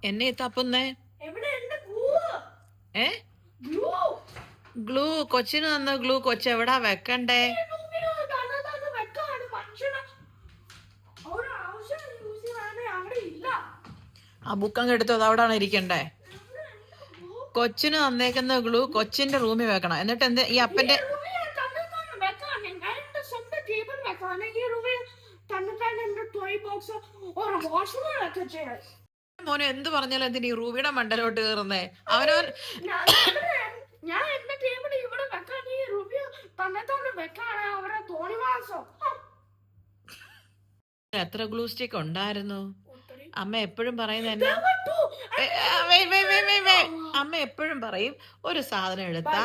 എന്നെ തപ്പുന്നേ? ഏ ഗ്ലൂ കൊച്ചിന് തന്ന ഗ്ലൂ കൊച്ചെവിടാ വെക്കണ്ടേ? ആ ബുക്കങ്ങ് എടുത്തോ, അത് അവിടാണ് ഇരിക്കണ്ടേ. കൊച്ചിന് തന്നേക്കുന്ന ഗ്ലൂ കൊച്ചിന്റെ റൂമിൽ വെക്കണം. എന്നിട്ട് എന്ത് ഈ അപ്പന്റെ മോനെ എന്ത് പറഞ്ഞാലും എന്തിനീ റൂബിയുടെ മണ്ടലോട്ട് കയറുന്നേ? അവനവൻ എത്ര ഗ്ലൂ സ്റ്റിക്ക് ഉണ്ടായിരുന്നു? അമ്മ എപ്പോഴും പറയുന്ന അമ്മ എപ്പോഴും പറയും ഒരു സാധനം എടുത്താ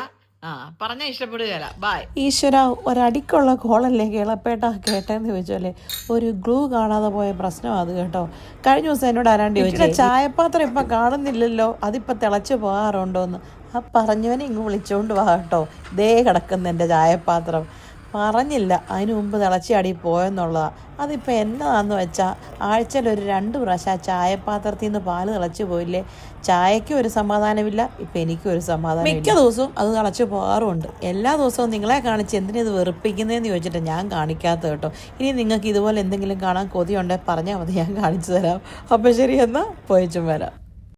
പറഞ്ഞാ ഇഷ്ടപ്പെടുകയല്ല. ബായ്. ഈശ്വര, ഒരടിക്കുള്ള കോളല്ലേ കേളപ്പേട്ട കേട്ടേന്ന് ചോദിച്ചല്ലേ. ഒരു ഗ്ലൂ കാണാതെ പോയ പ്രശ്നം അത് കേട്ടോ. കഴിഞ്ഞ ദിവസം എന്നോട് ആരാണ്ട് ചോദിച്ചാൽ ചായപാത്രം ഇപ്പം കാണുന്നില്ലല്ലോ, അതിപ്പോൾ തിളച്ച് പോകാറുണ്ടോന്ന്. ആ പറഞ്ഞവനെ ഇങ്ങ് വിളിച്ചോണ്ട് വാ കേട്ടോ. ദേ കിടക്കുന്ന എൻ്റെ ചായപാത്രം. പറഞ്ഞില്ല അതിന് മുമ്പ് തിളച്ചാടി പോയെന്നുള്ളതാണ്. അതിപ്പോൾ എന്നതാന്ന് വെച്ചാൽ ആഴ്ചയിൽ 2 പ്രാവശ്യം ആ ചായപാത്രത്തിൽ നിന്ന് പാല് തിളച്ച് പോയില്ലേ, ചായയ്ക്കും ഒരു സമാധാനമില്ല, ഇപ്പം എനിക്കും ഒരു സമാധാനം. മിക്ക ദിവസവും അത് തിളച്ച് പോകാറുമുണ്ട്. എല്ലാ ദിവസവും നിങ്ങളെ കാണിച്ച് എന്തിനാ ഇത് വെറുപ്പിക്കുന്നതെന്ന് ചോദിച്ചിട്ട് ഞാൻ കാണിക്കാത്ത കേട്ടോ. ഇനി നിങ്ങൾക്ക് ഇതുപോലെ എന്തെങ്കിലും കാണാൻ കൊതിയുണ്ടെങ്കിൽ പറഞ്ഞാൽ മതി, ഞാൻ കാണിച്ചു തരാം. അപ്പം ശരി, എന്നാൽ പോയിച്ചും വരാം.